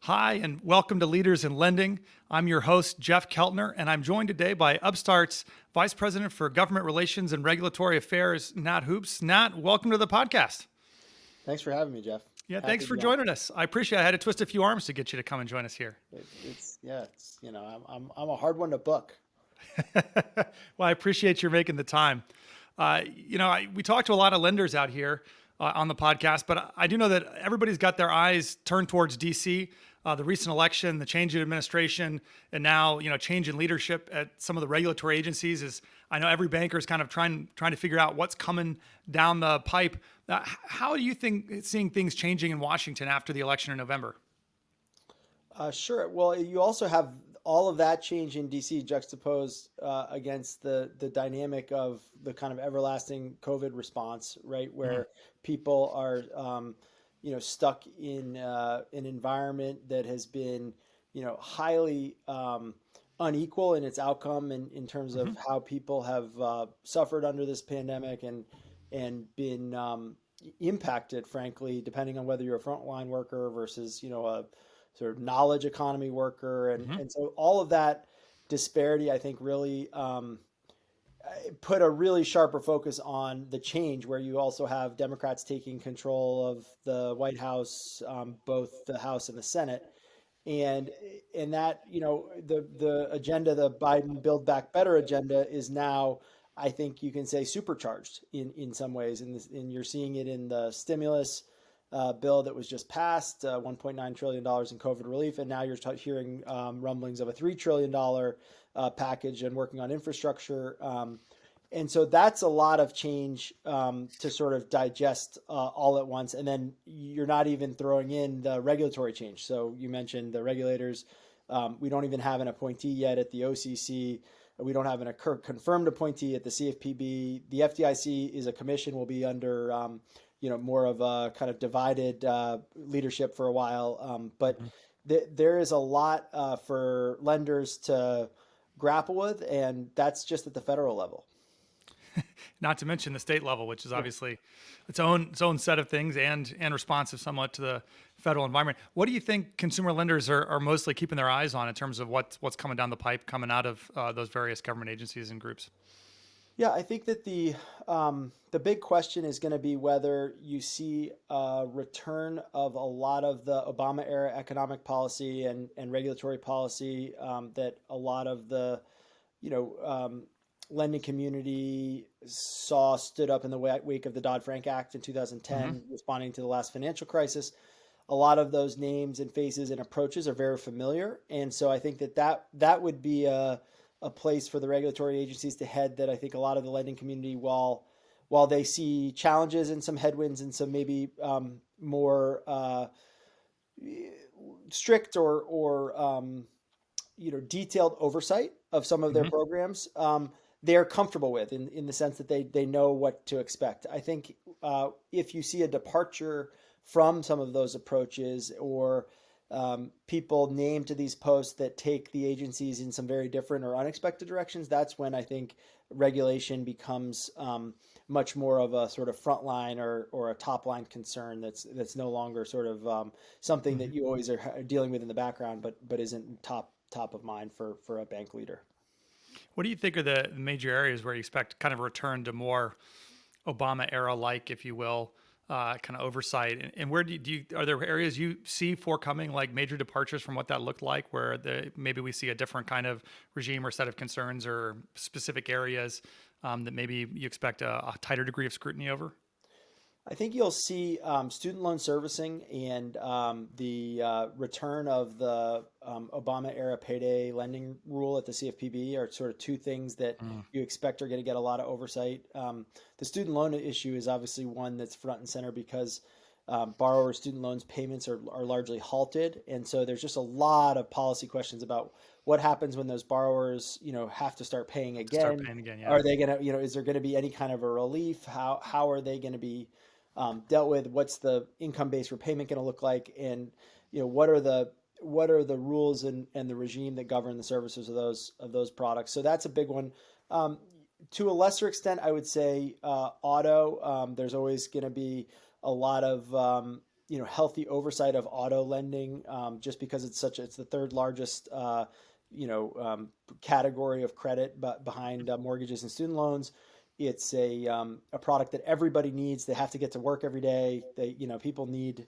Hi, and welcome to Leaders in Lending. I'm your host, Jeff Keltner, and I'm joined today by Upstart's Vice President for Government Relations and Regulatory Affairs, Nat Hoopes. Nat, welcome to the podcast. Thanks for having me, Jeff. Yeah, thanks Happy to for be on. joining us. I appreciate it. I had to twist a few arms to get you to come and join us here. It's I'm a hard one to book. Well, I appreciate your making the time. We talk to a lot of lenders out here on the podcast, but I do know that everybody's got their eyes turned towards DC. The recent election, the change in administration, and now change in leadership at some of the regulatory agencies is. I know every banker is kind of trying to figure out what's coming down the pipe. How do you think seeing things changing in Washington after the election in November? Sure. Well, you also have all of that change in DC juxtaposed against the dynamic of the kind of everlasting COVID response, right? Mhm. Where people are, stuck in an environment that has been, highly unequal in its outcome in terms of Mhm. how people have suffered under this pandemic and been impacted, frankly, depending on whether you're a frontline worker versus, a sort of knowledge economy worker. And, Mhm. and so all of that disparity, I think, really put a really sharper focus on the change where you also have Democrats taking control of the White House, both the House and the Senate. And and that, the agenda, the Biden Build Back Better agenda is now, I think you can say, supercharged in some ways. And you're seeing it in the stimulus bill that was just passed, $1.9 trillion in COVID relief. And now you're hearing rumblings of a $3 trillion package and working on infrastructure. And so that's a lot of change to sort of digest all at once. And then you're not even throwing in the regulatory change. So you mentioned the regulators. We don't even have an appointee yet at the OCC. We don't have an confirmed appointee at the CFPB. The FDIC is a commission, will be under more of a kind of divided leadership for a while. But Mhm. there is a lot for lenders to grapple with, and that's just at the federal level. Not to mention the state level, which is Yeah. obviously its own set of things and responsive somewhat to the federal environment. What do you think consumer lenders are mostly keeping their eyes on in terms of what's coming down the pipe, coming out of those various government agencies and groups? Yeah, I think that the big question is going to be whether you see a return of a lot of the Obama era economic policy and regulatory policy that a lot of the you know lending community saw stood up in the wake of the Dodd-Frank Act in Hmm. 2010, responding to the last financial crisis. A lot of those names and faces and approaches are very familiar, and so I think that would be a place for the regulatory agencies to head. That I think a lot of the lending community, while they see challenges and some headwinds and some maybe more strict or detailed oversight of some of their Hmm. programs, they're comfortable with in the sense that they know what to expect. I think if you see a departure from some of those approaches or people named to these posts that take the agencies in some very different or unexpected directions, that's when I think regulation becomes much more of a sort of frontline or a top line concern that's no longer sort of something that Hmm. you always are dealing with in the background, but isn't top of mind for a bank leader. What do you think are the major areas where you expect kind of a return to more Obama era like, if you will, kind of oversight? And where do you are there areas you see forthcoming, like major departures from what that looked like, where maybe we see a different kind of regime or set of concerns or specific areas that maybe you expect a tighter degree of scrutiny over? I think you'll see student loan servicing and the return of the Obama era payday lending rule at the CFPB are sort of two things that Mm. you expect are going to get a lot of oversight. The student loan issue is obviously one that's front and center because borrower student loans payments are largely halted. And so there's just a lot of policy questions about what happens when those borrowers, have to start paying To start again. paying again, yeah. Are they going to, is there going to be any kind of a relief? How are they going to be dealt with? What's the income-based repayment going to look like? And what are the rules and the regime that govern the services of those products? So that's a big one. Um, to a lesser extent, I would say auto. There's always going to be a lot of healthy oversight of auto lending, just because it's the third largest, category of credit, but behind mortgages and student loans. It's a product that everybody needs. They have to get to work every day. People need,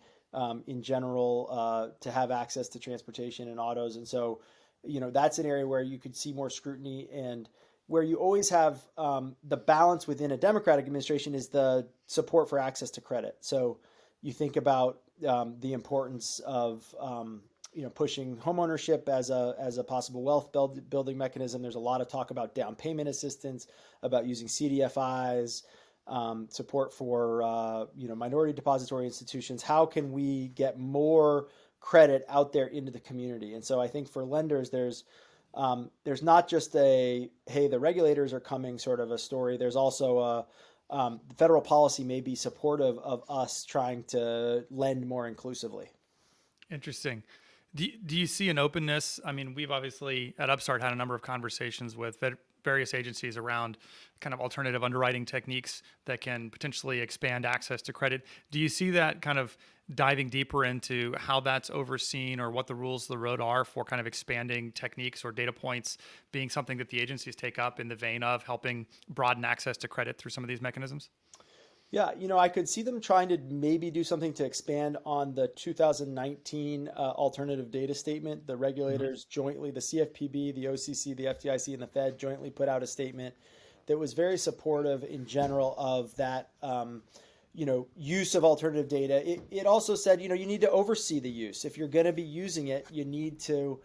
in general, to have access to transportation and autos. And so, that's an area where you could see more scrutiny, and where you always have, the balance within a Democratic administration is the support for access to credit. So you think about, the importance of, pushing homeownership as a possible wealth building mechanism. There's a lot of talk about down payment assistance, about using CDFIs, support for minority depository institutions. How can we get more credit out there into the community? And so I think for lenders, there's not just a, hey, the regulators are coming sort of a story. There's also federal policy may be supportive of us trying to lend more inclusively. Interesting. Do you see an openness? I mean, we've obviously at Upstart had a number of conversations with various agencies around kind of alternative underwriting techniques that can potentially expand access to credit. Do you see that kind of diving deeper into how that's overseen, or what the rules of the road are for kind of expanding techniques or data points being something that the agencies take up in the vein of helping broaden access to credit through some of these mechanisms? Yeah, I could see them trying to maybe do something to expand on the 2019 alternative data statement. The regulators jointly, the CFPB, the OCC, the FDIC, and the Fed jointly put out a statement that was very supportive in general of that, use of alternative data. It also said, you need to oversee the use. If you're going to be using it, you need to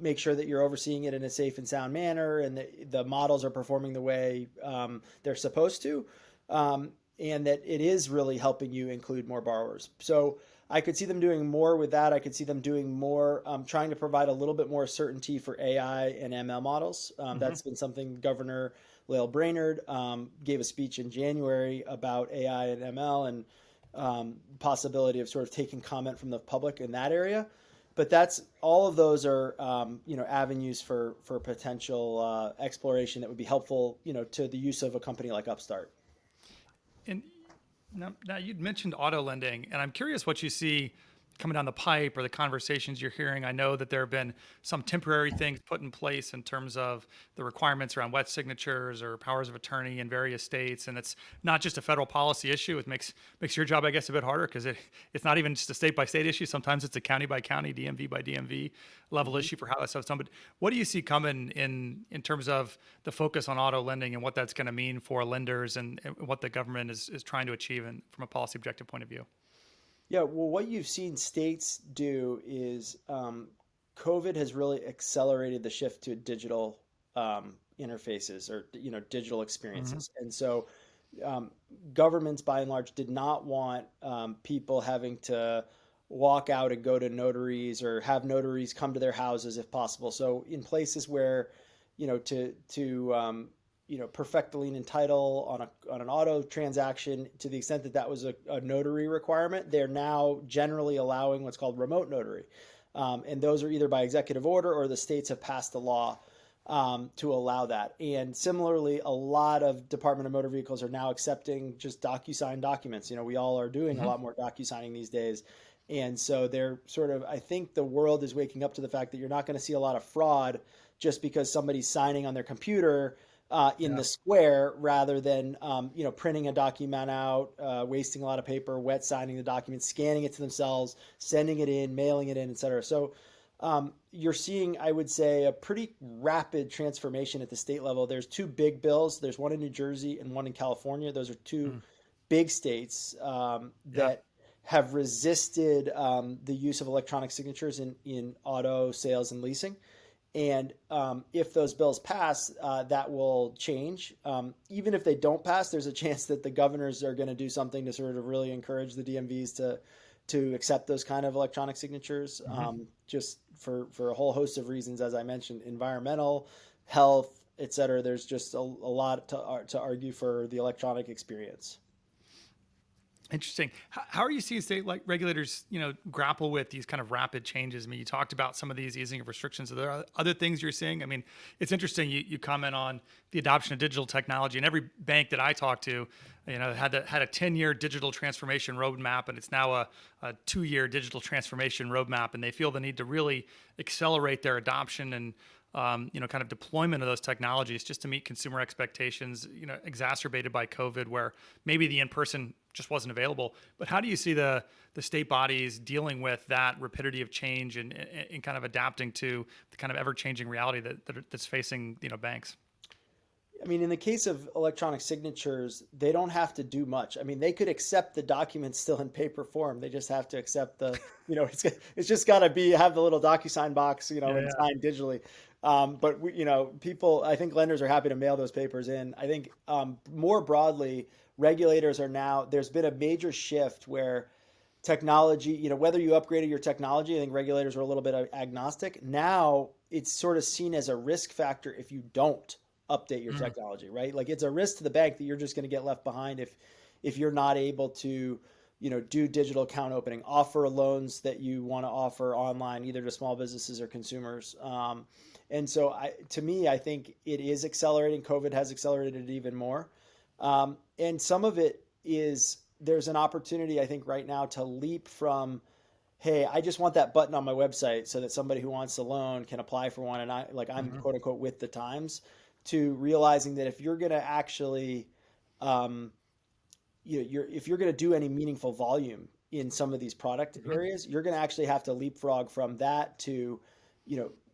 make sure that you're overseeing it in a safe and sound manner, and the models are performing the way they're supposed to. And that it is really helping you include more borrowers. So I could see them doing more with that. I could see them doing more, trying to provide a little bit more certainty for AI and ML models. That's been something Governor Lael Brainerd gave a speech in January about AI and ML, and possibility of sort of taking comment from the public in that area. But all of those are, avenues for potential exploration that would be helpful, to the use of a company like Upstart. And now you'd mentioned auto lending, and I'm curious what you see coming down the pipe or the conversations you're hearing. I know that there have been some temporary things put in place in terms of the requirements around wet signatures or powers of attorney in various states. And it's not just a federal policy issue. It makes your job, I guess, a bit harder, because it's not even just a state by state issue. Sometimes it's a county by county, DMV by DMV level issue for how that stuff's done. But what do you see coming in terms of the focus on auto lending and what that's going to mean for lenders, and what the government is trying to achieve from a policy objective point of view? Yeah, well, what you've seen states do is, COVID has really accelerated the shift to digital interfaces, or digital experiences, and so governments by and large did not want people having to walk out and go to notaries, or have notaries come to their houses if possible. So in places where to perfect a lien and title on an auto transaction, to the extent that was a notary requirement, they're now generally allowing what's called remote notary. And those are either by executive order, or the states have passed a law to allow that. And similarly, a lot of Department of Motor Vehicles are now accepting just DocuSign documents. We all are doing a lot more DocuSigning these days. And so they're sort of, I think the world is waking up to the fact that you're not going to see a lot of fraud just because somebody's signing on their computer in the square, rather than printing a document out, wasting a lot of paper, wet signing the document, scanning it to themselves, sending it in, mailing it in, et cetera. So you're seeing, I would say, a pretty rapid transformation at the state level. There's two big bills. There's one in New Jersey and one in California. Those are two big states that have resisted the use of electronic signatures in auto sales and leasing. And if those bills pass, that will change. Even if they don't pass, there's a chance that the governors are going to do something to sort of really encourage the DMVs to accept those kind of electronic signatures, just for a whole host of reasons, as I mentioned, environmental, health, et cetera. There's just a lot to argue for the electronic experience. Interesting. How are you seeing state like regulators, grapple with these kind of rapid changes? I mean, you talked about some of these easing of restrictions. Are there other things you're seeing? I mean, it's interesting. You comment on the adoption of digital technology, and every bank that I talk to, had a 10-year digital transformation roadmap, and it's now a 2-year digital transformation roadmap, and they feel the need to really accelerate their adoption and kind of deployment of those technologies just to meet consumer expectations, exacerbated by COVID, where maybe the in-person just wasn't available. But how do you see the state bodies dealing with that rapidity of change and kind of adapting to the kind of ever-changing reality that's facing, banks? I mean, in the case of electronic signatures, they don't have to do much. I mean, they could accept the documents still in paper form. They just have to accept it's just got to have the little DocuSign box, Yeah, and yeah. sign digitally. But people, I think lenders are happy to mail those papers in. I think more broadly, regulators are now, there's been a major shift where technology, whether you upgraded your technology, I think regulators are a little bit agnostic. Now it's sort of seen as a risk factor if you don't update your Mm. technology, right? Like it's a risk to the bank that you're just going to get left behind if you're not able to, do digital account opening, offer loans that you want to offer online, either to small businesses or consumers. And so to me, I think it is accelerating. COVID has accelerated it even more. And some of it is there's an opportunity, I think, right now to leap from, hey, I just want that button on my website so that somebody who wants a loan can apply for one, and I'm Hmm. quote unquote with the times, to realizing that if you're going to actually, um, if you're going to do any meaningful volume in some of these product Hmm. areas, you're going to actually have to leapfrog from that to,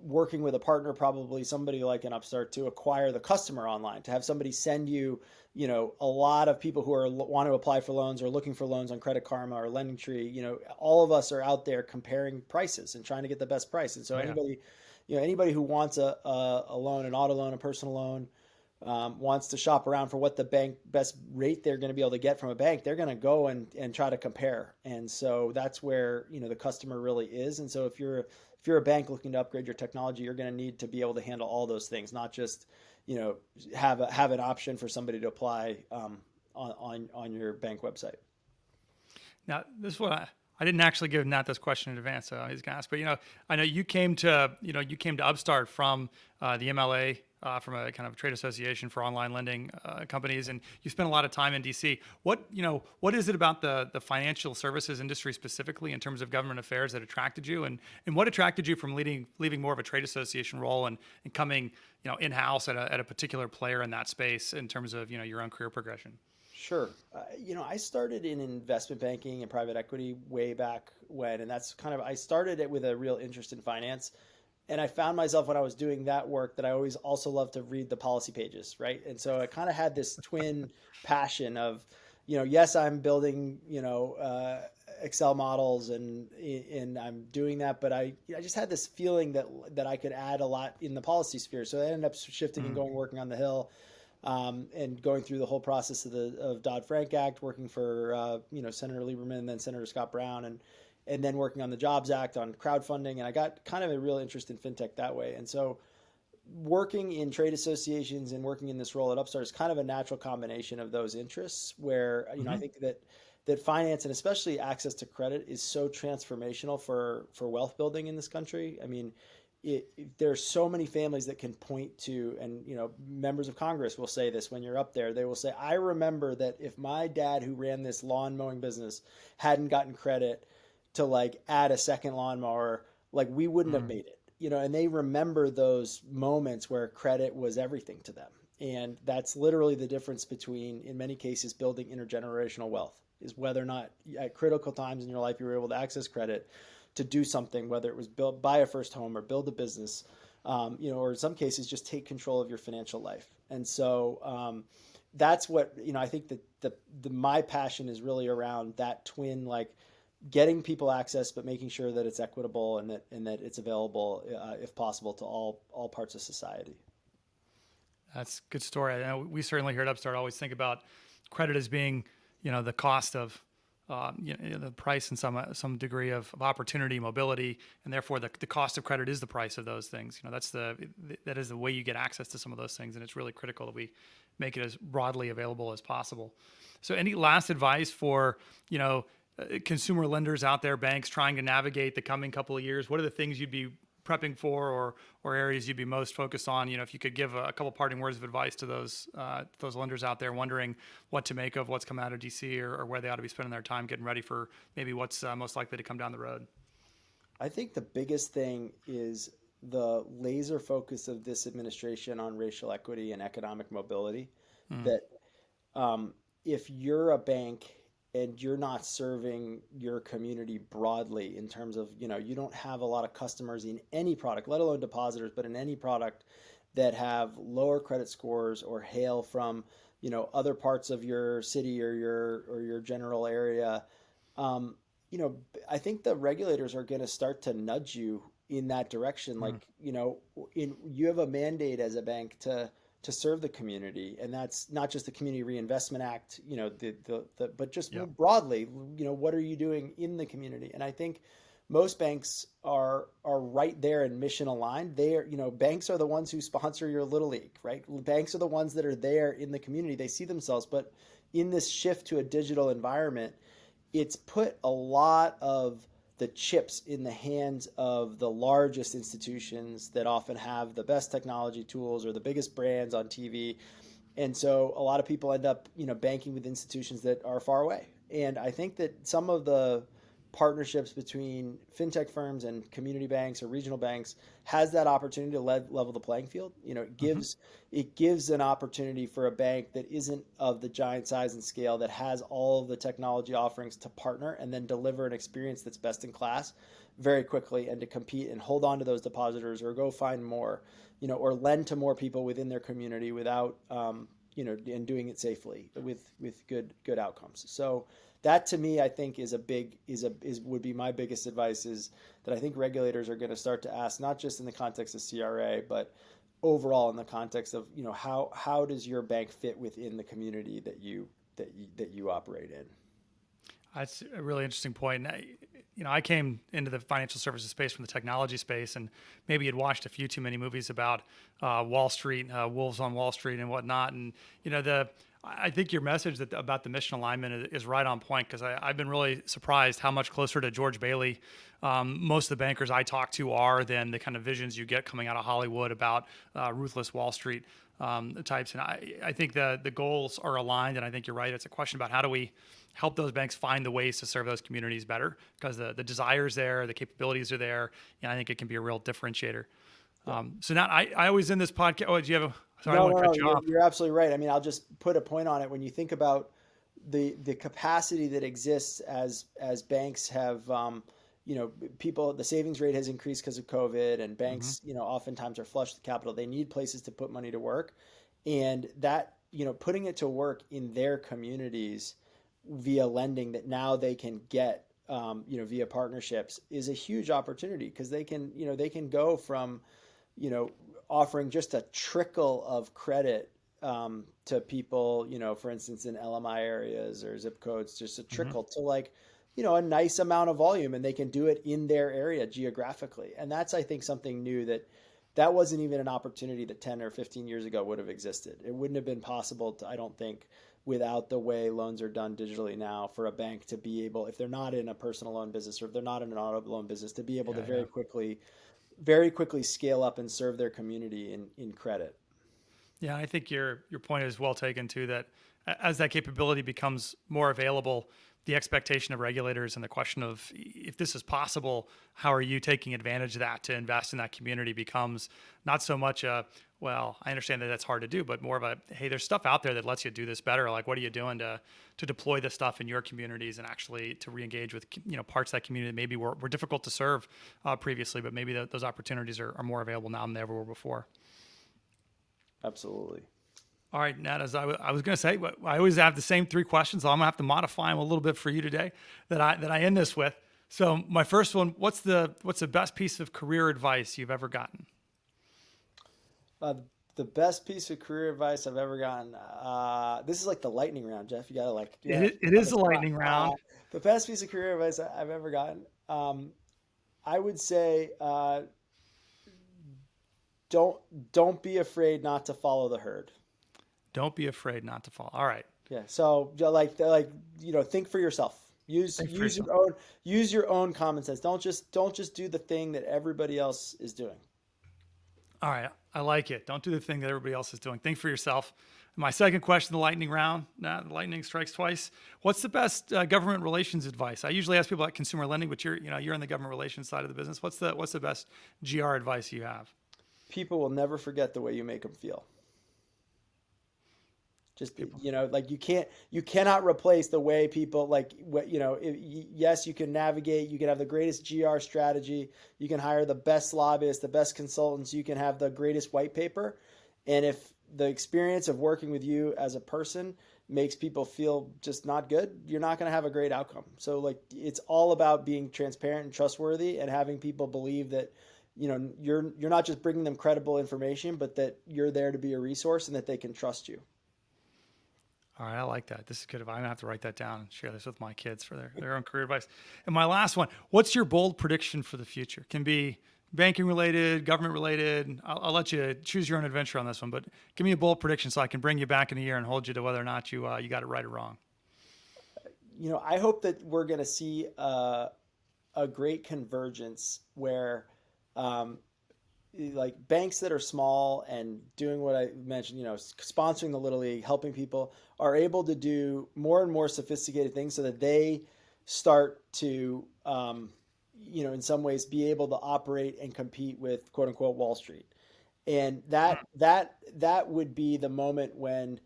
working with a partner, probably somebody like an Upstart, to acquire the customer online, to have somebody send you, a lot of people who want to apply for loans or looking for loans on Credit Karma or Lending Tree. All of us are out there comparing prices and trying to get the best price. And so Oh, yeah. anybody who wants a loan, an auto loan, a personal loan, wants to shop around for what the bank best rate they're going to be able to get from a bank, they're going to go and try to compare. And so that's where, the customer really is. And so if you're a bank looking to upgrade your technology, you're going to need to be able to handle all those things, not just, have an option for somebody to apply on your bank website. Now, this is what I didn't actually give Nat this question in advance, so he's gonna ask. But I know you came to Upstart from the MLA, from a kind of trade association for online lending companies, and you spent a lot of time in DC. What is it about the financial services industry specifically in terms of government affairs that attracted you, and what attracted you from leaving more of a trade association role and coming in house at a particular player in that space in terms of your own career progression? Sure. I started in investment banking and private equity way back when, and that's kind of, I started it with a real interest in finance. And I found myself when I was doing that work that I always also loved to read the policy pages, right? And so I kind of had this twin passion of, yes, I'm building, Excel models and I'm doing that, but I just had this feeling that I could add a lot in the policy sphere. So I ended up shifting and Mm. going working on the Hill, and going through the whole process of Dodd-Frank Act, working for Senator Lieberman, then Senator Scott Brown, and then working on the Jobs Act on crowdfunding, and I got kind of a real interest in fintech that way. And so working in trade associations and working in this role at Upstart is kind of a natural combination of those interests, where I Hmm. think that finance and especially access to credit is so transformational for wealth building in this country. I mean, there's so many families that can point to, and members of Congress will say this when you're up there. They will say, "I remember that if my dad, who ran this lawn mowing business, hadn't gotten credit to like add a second lawnmower, like we wouldn't have Mm. made it." And they remember those moments where credit was everything to them. And that's literally the difference between, in many cases, building intergenerational wealth, is whether or not at critical times in your life you were able to access credit to do something, whether it was buy a first home or build a business, or in some cases just take control of your financial life. And so that's what I think that my passion is really around that twin, like getting people access, but making sure that it's equitable and that it's available, if possible, to all parts of society. That's a good story. I know we certainly here at Upstart always think about credit as being, the cost of the price and some degree of opportunity, mobility, and therefore the cost of credit is the price of those things. That is the way you get access to some of those things, and it's really critical that we make it as broadly available as possible. So, any last advice for consumer lenders out there, banks trying to navigate the coming couple of years? What are the things you'd be prepping for, or areas you'd be most focused on? If you could give a couple parting words of advice to those lenders out there wondering what to make of what's come out of DC, or where they ought to be spending their time getting ready for maybe what's most likely to come down the road. I think the biggest thing is the laser focus of this administration on racial equity and economic mobility. That if you're a bank and you're not serving your community broadly in terms of, you don't have a lot of customers in any product, let alone depositors, but in any product that have lower credit scores or hail from, other parts of your city or your general area. I think the regulators are going to start to nudge you in that direction. Like, you have a mandate as a bank to serve the community, and that's not just the Community Reinvestment Act, but just more broadly, what are you doing in the community? And I think most banks are right there and mission aligned. Banks are the ones who sponsor your Little League, right? Banks are the ones that are there in the community. They see themselves, but in this shift to a digital environment, it's put a lot of the chips in the hands of the largest institutions that often have the best technology tools or the biggest brands on TV. And so a lot of people end up, banking with institutions that are far away. And I think that some of the partnerships between fintech firms and community banks or regional banks has that opportunity to level the playing field. It gives an opportunity for a bank that isn't of the giant size and scale, that has all of the technology offerings, to partner and then deliver an experience that's best in class very quickly, and to compete and hold on to those depositors, or go find more, or lend to more people within their community without, and doing it safely with good outcomes. So that, to me, I think would be my biggest advice, is that I think regulators are going to start to ask, not just in the context of CRA, but overall in the context of, how does your bank fit within the community that you operate in? That's a really interesting point. I came into the financial services space from the technology space, and maybe had watched a few too many movies about Wall Street, Wolves on Wall Street, and whatnot. And I think your message about the mission alignment is right on point, because I've been really surprised how much closer to George Bailey most of the bankers I talk to are than the kind of visions you get coming out of Hollywood about ruthless Wall Street types. And I think the goals are aligned, and I think you're right. It's a question about how do we help those banks find the ways to serve those communities better, because the desires there, the capabilities are there, and I think it can be a real differentiator. So now I always end this podcast. Oh, do you have sorry, I want to cut you off. You're absolutely right. I mean, I'll just put a point on it. When you think about the capacity that exists as banks have, the savings rate has increased because of COVID, and banks, oftentimes are flush with capital. They need places to put money to work, and that, putting it to work in their communities via lending that now they can get, via partnerships, is a huge opportunity, because they can go from, offering just a trickle of credit to people, for instance, in LMI areas or zip codes, just a trickle to a nice amount of volume, and they can do it in their area geographically. And that's, I think, something new that wasn't even an opportunity that 10 or 15 years ago would have existed. It wouldn't have been possible to, I don't think, without the way loans are done digitally now, for a bank to be able, if they're not in a personal loan business, or if they're not in an auto loan business, to be able to very quickly scale up and serve their community in credit. Yeah, I think your point is well taken too, that as that capability becomes more available, the expectation of regulators and the question of, if this is possible, how are you taking advantage of that to invest in that community, becomes not so much well, I understand that that's hard to do, but more of a, hey, there's stuff out there that lets you do this better. Like, what are you doing to deploy this stuff in your communities, and actually to re-engage with, parts of that community that maybe were difficult to serve previously, but maybe those opportunities are more available now than they ever were before. Absolutely. All right, Nat, as I was going to say, I always have the same three questions, so I'm going to have to modify them a little bit for you today that I end this with. So my first one, what's the best piece of career advice you've ever gotten? The The best piece of career advice I've ever gotten. This is like the lightning round, Jeff. You gotta like, yeah, It on is the a spot. lightning round. The best piece of career advice I've ever gotten. I would say, don't don't be afraid not to follow the herd. Don't be afraid not to fall. All right. Yeah. So like think for yourself. Use Think for use yourself. your own common sense. Don't just do the thing that everybody else is doing. All right. I like it. Don't do the thing that everybody else is doing. Think for yourself. My second question, the lightning round. Nah, the lightning strikes twice. What's the best government relations advice? I usually ask people about consumer lending, but you're in the government relations side of the business. What's the best GR advice you have? People will never forget the way you make them feel. Just People. like you cannot replace the way people like what yes, you can navigate, you can have the greatest GR strategy, you can hire the best lobbyists, the best consultants, you can have the greatest white paper, and if the experience of working with you as a person makes people feel just not good, you're not going to have a great outcome. So like it's all about being transparent and trustworthy and having people believe that you're not just bringing them credible information, but that you're there to be a resource and that they can trust you. All right, I like that. This is good. I'm gonna have to write that down and share this with my kids for their own career advice. And my last one: what's your bold prediction for the future? Can be banking related, government related. I'll let you choose your own adventure on this one, but give me a bold prediction so I can bring you back in a year and hold you to whether or not you got it right or wrong. I hope that we're going to see a great convergence where like banks that are small and doing what I mentioned, sponsoring the Little League, helping people, are able to do more and more sophisticated things so that they start to, in some ways be able to operate and compete with quote unquote Wall Street. And that would be the moment when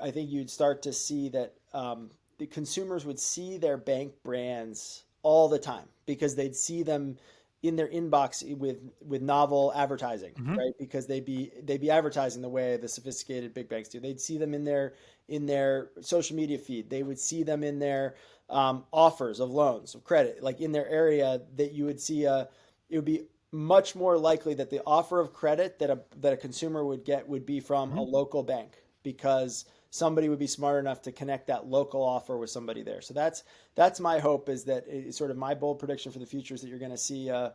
I think you'd start to see that the consumers would see their bank brands all the time because they'd see them in their inbox with novel advertising, Mm-hmm. right? Because they'd be advertising the way the sophisticated big banks do. They'd see them in their social media feed. They would see them in their offers of loans of credit, like in their area. That you would see it would be much more likely that the offer of credit that a consumer would get would be from a Mm-hmm. local bank because somebody would be smart enough to connect that local offer with somebody there. So that's my hope, is that it's sort of my bold prediction for the future is that you're going to see a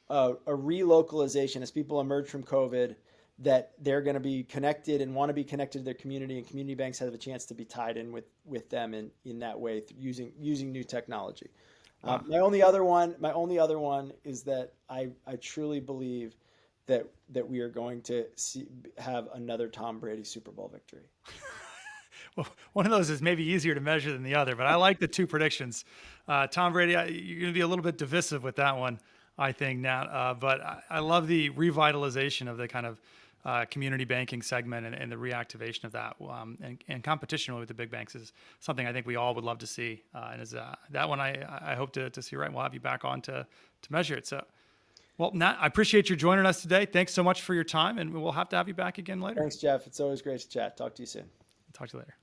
relocalization as people emerge from COVID, that they're going to be connected and want to be connected to their community, and community banks have a chance to be tied in with them in that way using new technology. Wow. My only other one is that I truly believe that we are going to have another Tom Brady Super Bowl victory. Well, one of those is maybe easier to measure than the other, but I like the two predictions. Tom Brady, you're going to be a little bit divisive with that one, I think, Nat. But I love the revitalization of the kind of community banking segment and the reactivation of that. And competition with the big banks is something I think we all would love to see. And is that one I hope to see right. We'll have you back on to measure it. So, well, Nat, I appreciate you joining us today. Thanks so much for your time, and we'll have to have you back again later. Thanks, Jeff. It's always great to chat. Talk to you soon. Talk to you later.